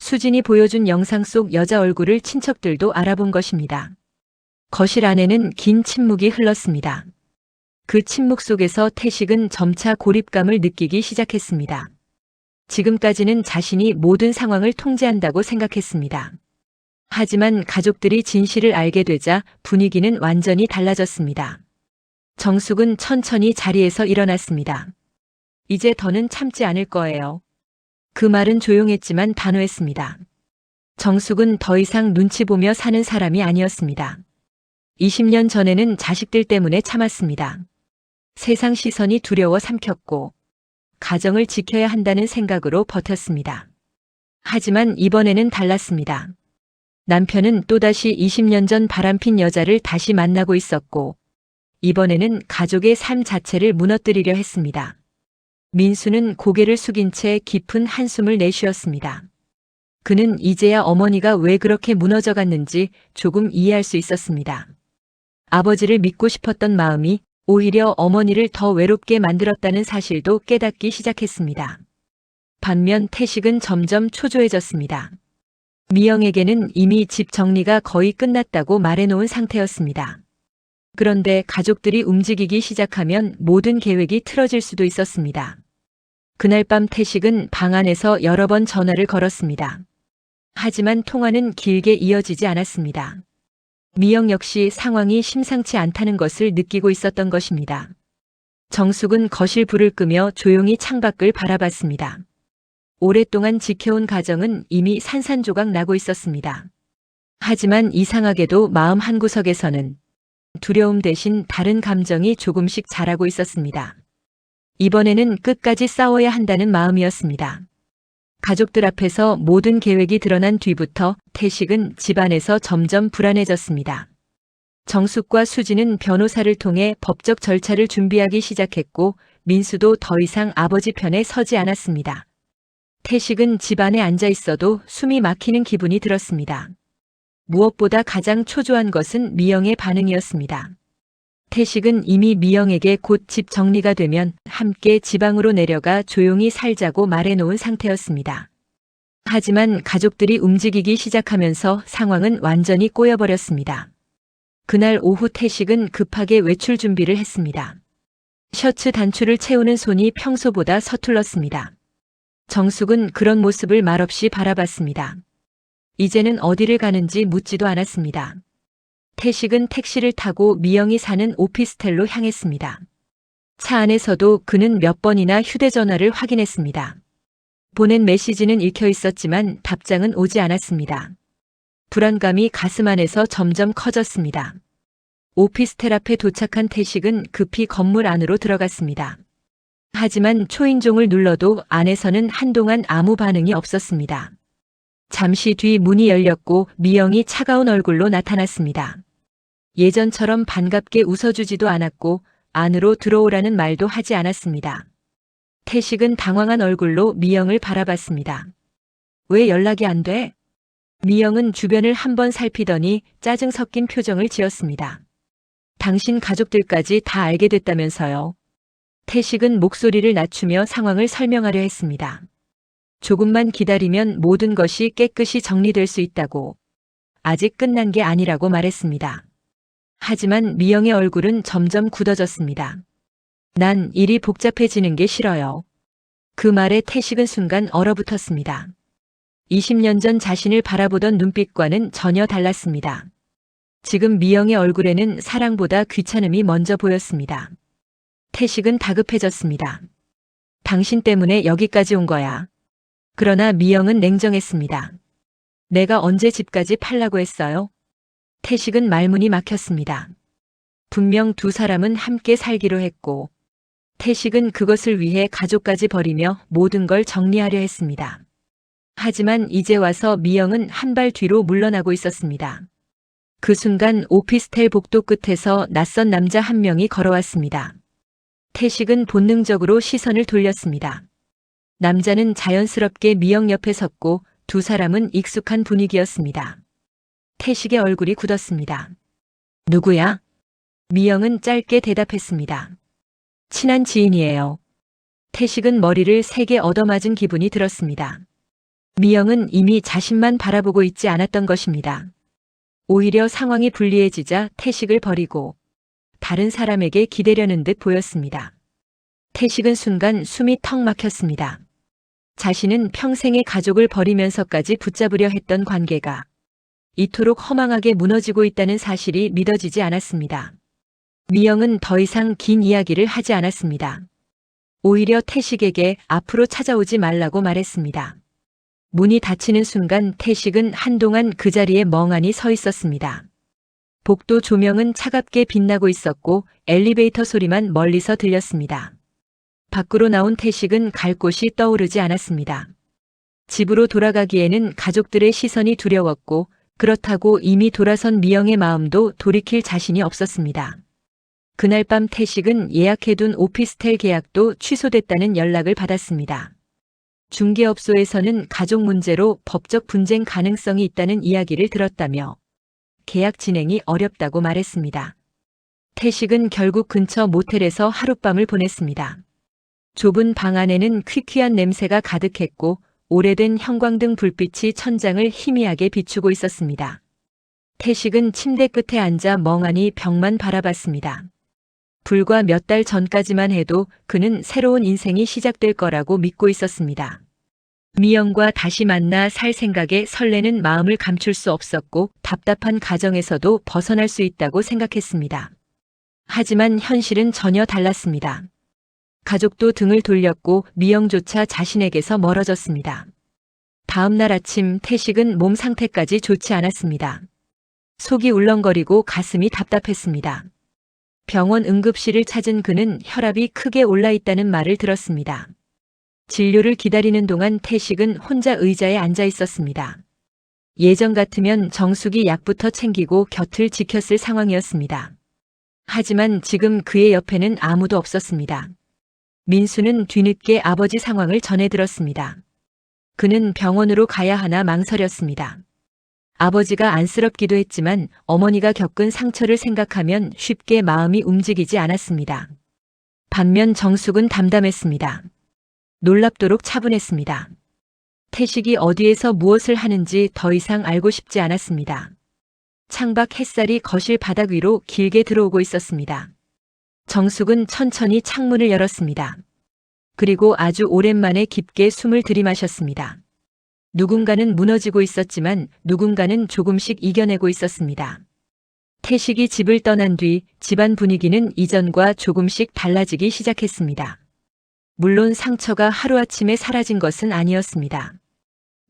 수진이 보여준 영상 속 여자 얼굴을 친척들도 알아본 것입니다. 거실 안에는 긴 침묵이 흘렀습니다. 그 침묵 속에서 태식은 점차 고립감을 느끼기 시작했습니다. 지금까지는 자신이 모든 상황을 통제한다고 생각했습니다. 하지만 가족들이 진실을 알게 되자 분위기는 완전히 달라졌습니다. 정숙은 천천히 자리에서 일어났습니다. 이제 더는 참지 않을 거예요. 그 말은 조용했지만 단호했습니다. 정숙은 더 이상 눈치 보며 사는 사람이 아니었습니다. 20년 전에는 자식들 때문에 참았습니다. 세상 시선이 두려워 삼켰고 가정을 지켜야 한다는 생각으로 버텼습니다. 하지만 이번에는 달랐습니다. 남편은 또다시 20년 전 바람핀 여자를 다시 만나고 있었고 이번에는 가족의 삶 자체를 무너뜨리려 했습니다. 민수는 고개를 숙인 채 깊은 한숨을 내쉬었습니다. 그는 이제야 어머니가 왜 그렇게 무너져 갔는지 조금 이해할 수 있었습니다. 아버지를 믿고 싶었던 마음이 오히려 어머니를 더 외롭게 만들었다는 사실도 깨닫기 시작했습니다. 반면 태식은 점점 초조해졌습니다. 미영에게는 이미 집 정리가 거의 끝났다고 말해놓은 상태였습니다. 그런데 가족들이 움직이기 시작하면 모든 계획이 틀어질 수도 있었습니다. 그날 밤 태식은 방 안에서 여러 번 전화를 걸었습니다. 하지만 통화는 길게 이어지지 않았습니다. 미영 역시 상황이 심상치 않다는 것을 느끼고 있었던 것입니다. 정숙은 거실 불을 끄며 조용히 창밖을 바라봤습니다. 오랫동안 지켜온 가정은 이미 산산조각 나고 있었습니다. 하지만 이상하게도 마음 한구석에서는 두려움 대신 다른 감정이 조금씩 자라고 있었습니다. 이번에는 끝까지 싸워야 한다는 마음이었습니다. 가족들 앞에서 모든 계획이 드러난 뒤부터 태식은 집안에서 점점 불안해졌습니다. 정숙과 수지는 변호사를 통해 법적 절차를 준비하기 시작했고 민수도 더 이상 아버지 편에 서지 않았습니다. 태식은 집안에 앉아 있어도 숨이 막히는 기분이 들었습니다. 무엇보다 가장 초조한 것은 미영의 반응이었습니다. 태식은 이미 미영에게 곧 집 정리가 되면 함께 지방으로 내려가 조용히 살자고 말해놓은 상태였습니다. 하지만 가족들이 움직이기 시작하면서 상황은 완전히 꼬여버렸습니다. 그날 오후 태식은 급하게 외출 준비를 했습니다. 셔츠 단추를 채우는 손이 평소보다 서툴렀습니다. 정숙은 그런 모습을 말없이 바라봤습니다. 이제는 어디를 가는지 묻지도 않았습니다. 태식은 택시를 타고 미영이 사는 오피스텔로 향했습니다. 차 안에서도 그는 몇 번이나 휴대전화를 확인했습니다. 보낸 메시지는 읽혀 있었지만 답장은 오지 않았습니다. 불안감이 가슴 안에서 점점 커졌습니다. 오피스텔 앞에 도착한 태식은 급히 건물 안으로 들어갔습니다. 하지만 초인종을 눌러도 안에서는 한동안 아무 반응이 없었습니다. 잠시 뒤 문이 열렸고 미영이 차가운 얼굴로 나타났습니다. 예전처럼 반갑게 웃어주지도 않았고 안으로 들어오라는 말도 하지 않았습니다. 태식은 당황한 얼굴로 미영을 바라봤습니다. 왜 연락이 안 돼? 미영은 주변을 한번 살피더니 짜증 섞인 표정을 지었습니다. 당신 가족들까지 다 알게 됐다면서요. 태식은 목소리를 낮추며 상황을 설명하려 했습니다. 조금만 기다리면 모든 것이 깨끗이 정리될 수 있다고. 아직 끝난 게 아니라고 말했습니다. 하지만 미영의 얼굴은 점점 굳어졌습니다. 난 일이 복잡해지는 게 싫어요. 그 말에 태식은 순간 얼어붙었습니다. 20년 전 자신을 바라보던 눈빛과는 전혀 달랐습니다. 지금 미영의 얼굴에는 사랑보다 귀찮음이 먼저 보였습니다. 태식은 다급해졌습니다. 당신 때문에 여기까지 온 거야. 그러나 미영은 냉정했습니다. 내가 언제 집까지 팔라고 했어요? 태식은 말문이 막혔습니다. 분명 두 사람은 함께 살기로 했고, 태식은 그것을 위해 가족까지 버리며 모든 걸 정리하려 했습니다. 하지만 이제 와서 미영은 한 발 뒤로 물러나고 있었습니다. 그 순간 오피스텔 복도 끝에서 낯선 남자 한 명이 걸어왔습니다. 태식은 본능적으로 시선을 돌렸습니다. 남자는 자연스럽게 미영 옆에 섰고 두 사람은 익숙한 분위기였습니다. 태식의 얼굴이 굳었습니다. 누구야? 미영은 짧게 대답했습니다. 친한 지인이에요. 태식은 머리를 세게 얻어맞은 기분이 들었습니다. 미영은 이미 자신만 바라보고 있지 않았던 것입니다. 오히려 상황이 불리해지자 태식을 버리고 다른 사람에게 기대려는 듯 보였습니다. 태식은 순간 숨이 턱 막혔습니다. 자신은 평생의 가족을 버리면서까지 붙잡으려 했던 관계가 이토록 허망하게 무너지고 있다는 사실이 믿어지지 않았습니다. 미영은 더 이상 긴 이야기를 하지 않았습니다. 오히려 태식에게 앞으로 찾아오지 말라고 말했습니다. 문이 닫히는 순간 태식은 한동안 그 자리에 멍하니 서 있었습니다. 복도 조명은 차갑게 빛나고 있었고 엘리베이터 소리만 멀리서 들렸습니다. 밖으로 나온 태식은 갈 곳이 떠오르지 않았습니다. 집으로 돌아가기에는 가족들의 시선이 두려웠고 그렇다고 이미 돌아선 미영의 마음도 돌이킬 자신이 없었습니다. 그날 밤 태식은 예약해둔 오피스텔 계약도 취소됐다는 연락을 받았습니다. 중개업소에서는 가족 문제로 법적 분쟁 가능성이 있다는 이야기를 들었다며 계약 진행이 어렵다고 말했습니다. 태식은 결국 근처 모텔에서 하룻밤을 보냈습니다. 좁은 방 안에는 퀴퀴한 냄새가 가득했고 오래된 형광등 불빛이 천장을 희미하게 비추고 있었습니다. 태식은 침대 끝에 앉아 멍하니 벽만 바라봤습니다. 불과 몇 달 전까지만 해도 그는 새로운 인생이 시작될 거라고 믿고 있었습니다. 미영과 다시 만나 살 생각에 설레는 마음을 감출 수 없었고 답답한 가정에서도 벗어날 수 있다고 생각했습니다. 하지만 현실은 전혀 달랐습니다. 가족도 등을 돌렸고 미영조차 자신에게서 멀어졌습니다. 다음 날 아침 태식은 몸 상태까지 좋지 않았습니다. 속이 울렁거리고 가슴이 답답했습니다. 병원 응급실을 찾은 그는 혈압이 크게 올라 있다는 말을 들었습니다. 진료를 기다리는 동안 태식은 혼자 의자에 앉아 있었습니다. 예전 같으면 정숙이 약부터 챙기고 곁을 지켰을 상황이었습니다. 하지만 지금 그의 옆에는 아무도 없었습니다. 민수는 뒤늦게 아버지 상황을 전해 들었습니다. 그는 병원으로 가야 하나 망설였습니다. 아버지가 안쓰럽기도 했지만 어머니가 겪은 상처를 생각하면 쉽게 마음이 움직이지 않았습니다. 반면 정숙은 담담했습니다. 놀랍도록 차분했습니다. 태식이 어디에서 무엇을 하는지 더 이상 알고 싶지 않았습니다. 창밖 햇살이 거실 바닥 위로 길게 들어오고 있었습니다. 정숙은 천천히 창문을 열었습니다. 그리고 아주 오랜만에 깊게 숨을 들이마셨습니다. 누군가는 무너지고 있었지만 누군가는 조금씩 이겨내고 있었습니다. 태식이 집을 떠난 뒤 집안 분위기는 이전과 조금씩 달라지기 시작했습니다. 물론 상처가 하루아침에 사라진 것은 아니었습니다.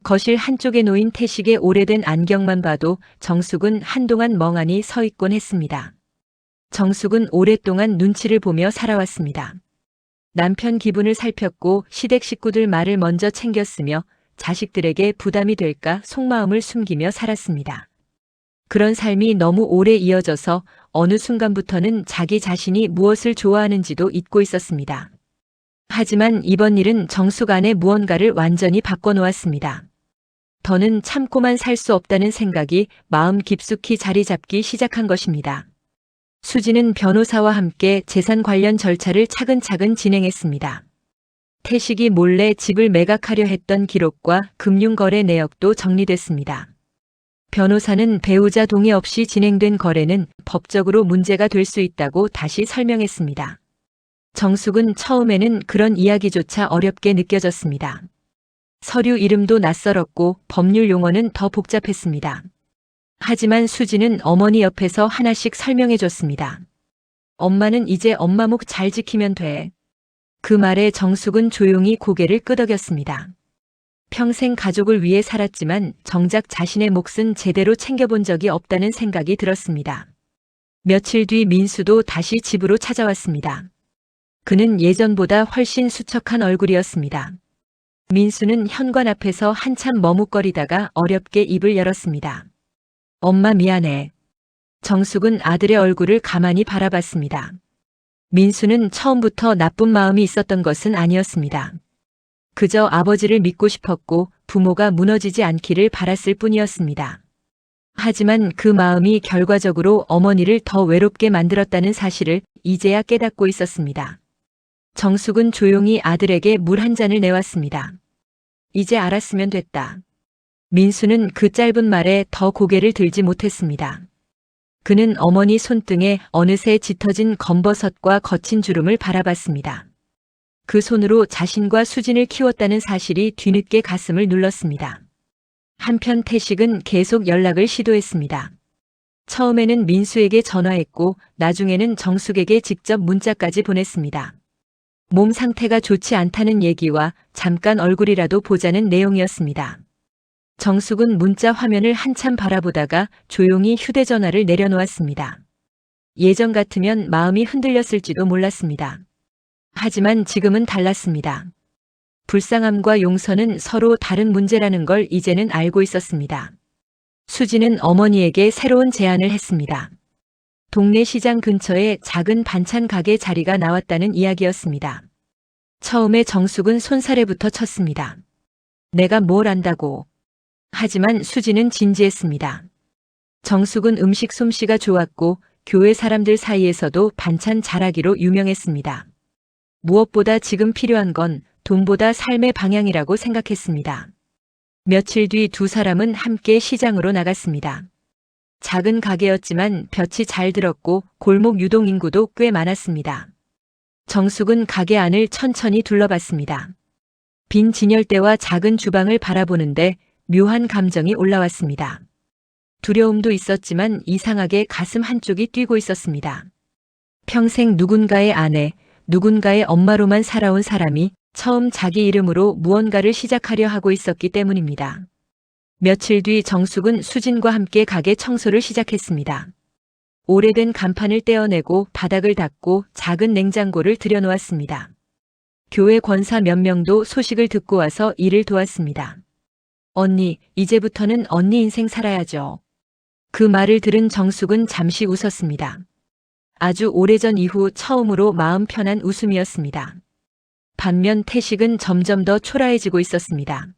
거실 한쪽에 놓인 태식의 오래된 안경만 봐도 정숙은 한동안 멍하니 서 있곤 했습니다. 정숙은 오랫동안 눈치를 보며 살아왔습니다. 남편 기분을 살폈고 시댁 식구들 말을 먼저 챙겼으며 자식들에게 부담이 될까 속마음을 숨기며 살았습니다. 그런 삶이 너무 오래 이어져서 어느 순간부터는 자기 자신이 무엇을 좋아하는지도 잊고 있었습니다. 하지만 이번 일은 정숙 안에 무언가를 완전히 바꿔놓았습니다. 더는 참고만 살 수 없다는 생각이 마음 깊숙이 자리 잡기 시작한 것입니다. 수지는 변호사와 함께 재산 관련 절차를 차근차근 진행했습니다. 태식이 몰래 집을 매각하려 했던 기록과 금융거래 내역도 정리됐습니다. 변호사는 배우자 동의 없이 진행된 거래는 법적으로 문제가 될 수 있다고 다시 설명했습니다. 정숙은 처음에는 그런 이야기조차 어렵게 느껴졌습니다. 서류 이름도 낯설었고 법률 용어는 더 복잡했습니다. 하지만 수지는 어머니 옆에서 하나씩 설명해 줬습니다. 엄마는 이제 엄마 목 잘 지키면 돼. 그 말에 정숙은 조용히 고개를 끄덕였습니다. 평생 가족을 위해 살았지만 정작 자신의 몫은 제대로 챙겨본 적이 없다는 생각이 들었습니다. 며칠 뒤 민수도 다시 집으로 찾아왔습니다. 그는 예전보다 훨씬 수척한 얼굴이었습니다. 민수는 현관 앞에서 한참 머뭇거리다가 어렵게 입을 열었습니다. 엄마 미안해. 정숙은 아들의 얼굴을 가만히 바라봤습니다. 민수는 처음부터 나쁜 마음이 있었던 것은 아니었습니다. 그저 아버지를 믿고 싶었고 부모가 무너지지 않기를 바랐을 뿐이었습니다. 하지만 그 마음이 결과적으로 어머니를 더 외롭게 만들었다는 사실을 이제야 깨닫고 있었습니다. 정숙은 조용히 아들에게 물 한 잔을 내왔습니다. 이제 알았으면 됐다. 민수는 그 짧은 말에 더 고개를 들지 못했습니다. 그는 어머니 손등에 어느새 짙어진 검버섯과 거친 주름을 바라봤습니다. 그 손으로 자신과 수진을 키웠다는 사실이 뒤늦게 가슴을 눌렀습니다. 한편 태식은 계속 연락을 시도했습니다. 처음에는 민수에게 전화했고 나중에는 정숙에게 직접 문자까지 보냈습니다. 몸 상태가 좋지 않다는 얘기와 잠깐 얼굴이라도 보자는 내용이었습니다. 정숙은 문자 화면을 한참 바라보다가 조용히 휴대전화를 내려놓았습니다. 예전 같으면 마음이 흔들렸을지도 몰랐습니다. 하지만 지금은 달랐습니다. 불쌍함과 용서는 서로 다른 문제라는 걸 이제는 알고 있었습니다. 수지는 어머니에게 새로운 제안을 했습니다. 동네 시장 근처에 작은 반찬 가게 자리가 나왔다는 이야기였습니다. 처음에 정숙은 손사래부터 쳤습니다. 내가 뭘 안다고. 하지만 수지는 진지했습니다. 정숙은 음식 솜씨가 좋았고 교회 사람들 사이에서도 반찬 잘하기로 유명했습니다. 무엇보다 지금 필요한 건 돈보다 삶의 방향이라고 생각했습니다. 며칠 뒤 두 사람은 함께 시장으로 나갔습니다. 작은 가게였지만 볕이 잘 들었고 골목 유동 인구도 꽤 많았습니다. 정숙은 가게 안을 천천히 둘러봤습니다. 빈 진열대와 작은 주방을 바라보는데 묘한 감정이 올라왔습니다. 두려움도 있었지만 이상하게 가슴 한쪽이 뛰고 있었습니다. 평생 누군가의 아내, 누군가의 엄마로만 살아온 사람이 처음 자기 이름으로 무언가를 시작하려 하고 있었기 때문입니다. 며칠 뒤 정숙은 수진과 함께 가게 청소를 시작했습니다. 오래된 간판을 떼어내고 바닥을 닦고 작은 냉장고를 들여놓았습니다. 교회 권사 몇 명도 소식을 듣고 와서 일을 도왔습니다. 언니, 이제부터는 언니 인생 살아야죠. 그 말을 들은 정숙은 잠시 웃었습니다. 아주 오래전 이후 처음으로 마음 편한 웃음이었습니다. 반면 태식은 점점 더 초라해지고 있었습니다.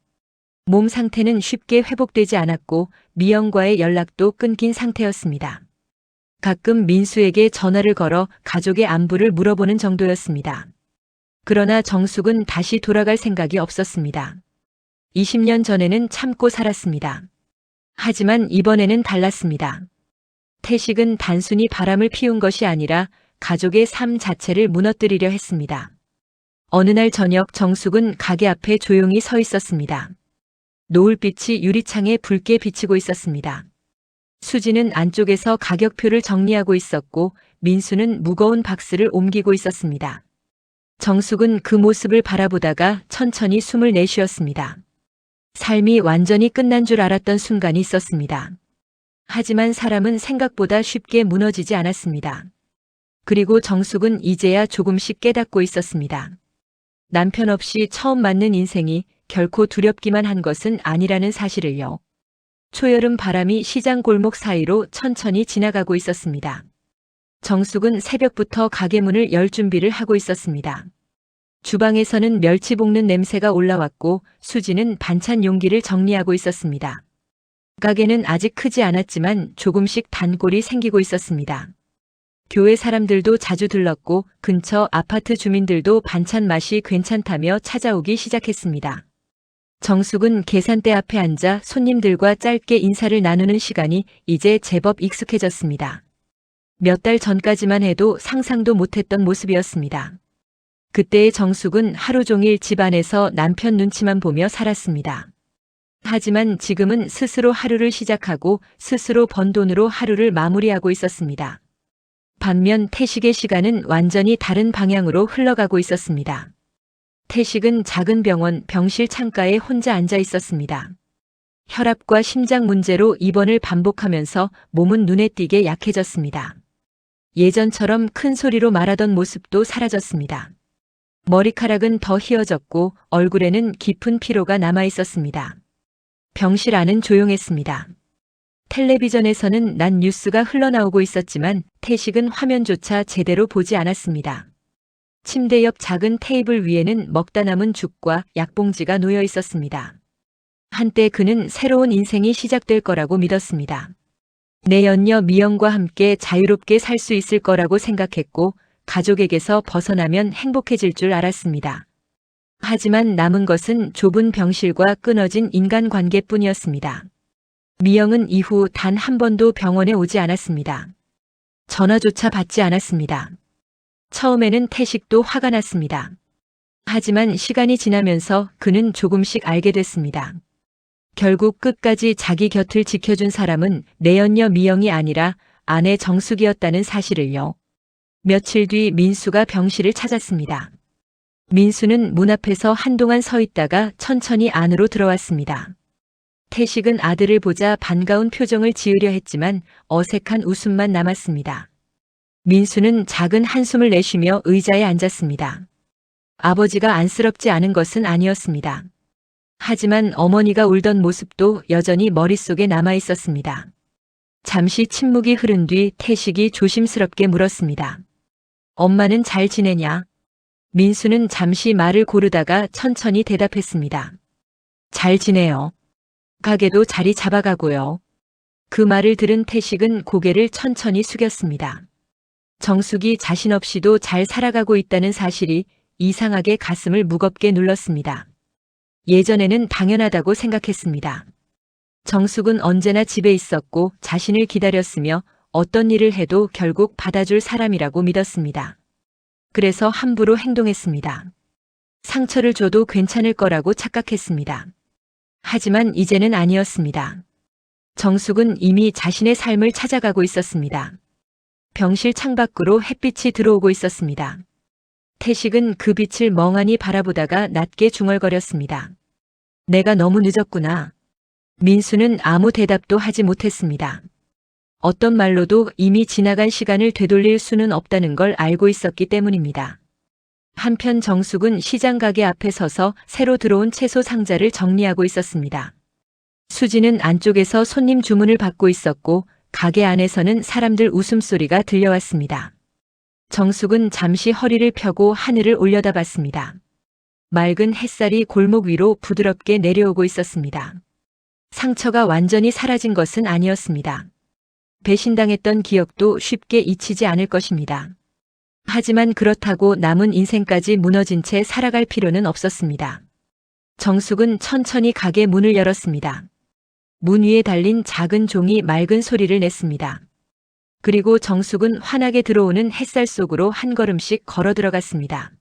몸 상태는 쉽게 회복되지 않았고 미영과의 연락도 끊긴 상태였습니다. 가끔 민수에게 전화를 걸어 가족의 안부를 물어보는 정도였습니다. 그러나 정숙은 다시 돌아갈 생각이 없었습니다. 20년 전에는 참고 살았습니다. 하지만 이번에는 달랐습니다. 태식은 단순히 바람을 피운 것이 아니라 가족의 삶 자체를 무너뜨리려 했습니다. 어느 날 저녁 정숙은 가게 앞에 조용히 서 있었습니다. 노을빛이 유리창에 붉게 비치고 있었습니다. 수지는 안쪽에서 가격표를 정리하고 있었고 민수는 무거운 박스를 옮기고 있었습니다. 정숙은 그 모습을 바라보다가 천천히 숨을 내쉬었습니다. 삶이 완전히 끝난 줄 알았던 순간이 있었습니다. 하지만 사람은 생각보다 쉽게 무너지지 않았습니다. 그리고 정숙은 이제야 조금씩 깨닫고 있었습니다. 남편 없이 처음 맞는 인생이 결코 두렵기만 한 것은 아니라는 사실을요. 초여름 바람이 시장 골목 사이로 천천히 지나가고 있었습니다. 정숙은 새벽부터 가게 문을 열 준비를 하고 있었습니다. 주방에서는 멸치 볶는 냄새가 올라왔고 수지는 반찬 용기를 정리하고 있었습니다. 가게는 아직 크지 않았지만 조금씩 단골이 생기고 있었습니다. 교회 사람들도 자주 들렀고 근처 아파트 주민들도 반찬 맛이 괜찮다며 찾아오기 시작했습니다. 정숙은 계산대 앞에 앉아 손님들과 짧게 인사를 나누는 시간이 이제 제법 익숙해졌습니다. 몇 달 전까지만 해도 상상도 못했던 모습이었습니다. 그때의 정숙은 하루 종일 집안에서 남편 눈치만 보며 살았습니다. 하지만 지금은 스스로 하루를 시작하고 스스로 번 돈으로 하루를 마무리하고 있었습니다. 반면 태식의 시간은 완전히 다른 방향으로 흘러가고 있었습니다. 태식은 작은 병원 병실 창가에 혼자 앉아 있었습니다. 혈압과 심장 문제로 입원을 반복하면서 몸은 눈에 띄게 약해졌습니다. 예전처럼 큰 소리로 말하던 모습도 사라졌습니다. 머리카락은 더 휘어졌고 얼굴에는 깊은 피로가 남아 있었습니다. 병실 안은 조용했습니다. 텔레비전에서는 낮 뉴스가 흘러나오고 있었지만 태식은 화면조차 제대로 보지 않았습니다. 침대 옆 작은 테이블 위에는 먹다 남은 죽과 약봉지가 놓여 있었습니다. 한때 그는 새로운 인생이 시작될 거라고 믿었습니다. 내 연녀 미영과 함께 자유롭게 살 수 있을 거라고 생각했고 가족에게서 벗어나면 행복해질 줄 알았습니다. 하지만 남은 것은 좁은 병실과 끊어진 인간관계뿐이었습니다. 미영은 이후 단 한 번도 병원에 오지 않았습니다. 전화조차 받지 않았습니다. 처음에는 태식도 화가 났습니다. 하지만 시간이 지나면서 그는 조금씩 알게 됐습니다. 결국 끝까지 자기 곁을 지켜준 사람은 내연녀 미영이 아니라 아내 정숙이었다는 사실을요. 며칠 뒤 민수가 병실을 찾았습니다. 민수는 문 앞에서 한동안 서 있다가 천천히 안으로 들어왔습니다. 태식은 아들을 보자 반가운 표정을 지으려 했지만 어색한 웃음만 남았습니다. 민수는 작은 한숨을 내쉬며 의자에 앉았습니다. 아버지가 안쓰럽지 않은 것은 아니었습니다. 하지만 어머니가 울던 모습도 여전히 머릿속에 남아 있었습니다. 잠시 침묵이 흐른 뒤 태식이 조심스럽게 물었습니다. 엄마는 잘 지내냐? 민수는 잠시 말을 고르다가 천천히 대답했습니다. 잘 지내요. 가게도 자리 잡아가고요. 그 말을 들은 태식은 고개를 천천히 숙였습니다. 정숙이 자신 없이도 잘 살아가고 있다는 사실이 이상하게 가슴을 무겁게 눌렀습니다. 예전에는 당연하다고 생각했습니다. 정숙은 언제나 집에 있었고 자신을 기다렸으며 어떤 일을 해도 결국 받아줄 사람이라고 믿었습니다. 그래서 함부로 행동했습니다. 상처를 줘도 괜찮을 거라고 착각했습니다. 하지만 이제는 아니었습니다. 정숙은 이미 자신의 삶을 찾아가고 있었습니다. 병실 창밖으로 햇빛이 들어오고 있었습니다. 태식은 그 빛을 멍하니 바라보다가 낮게 중얼거렸습니다. 내가 너무 늦었구나. 민수는 아무 대답도 하지 못했습니다. 어떤 말로도 이미 지나간 시간을 되돌릴 수는 없다는 걸 알고 있었기 때문입니다. 한편 정숙은 시장 가게 앞에 서서 새로 들어온 채소 상자를 정리하고 있었습니다. 수지는 안쪽에서 손님 주문을 받고 있었고 가게 안에서는 사람들 웃음소리가 들려왔습니다. 정숙은 잠시 허리를 펴고 하늘을 올려다봤습니다. 맑은 햇살이 골목 위로 부드럽게 내려오고 있었습니다. 상처가 완전히 사라진 것은 아니었습니다. 배신당했던 기억도 쉽게 잊히지 않을 것입니다. 하지만 그렇다고 남은 인생까지 무너진 채 살아갈 필요는 없었습니다. 정숙은 천천히 가게 문을 열었습니다. 문 위에 달린 작은 종이 맑은 소리를 냈습니다. 그리고 정숙은 환하게 들어오는 햇살 속으로 한 걸음씩 걸어 들어갔습니다.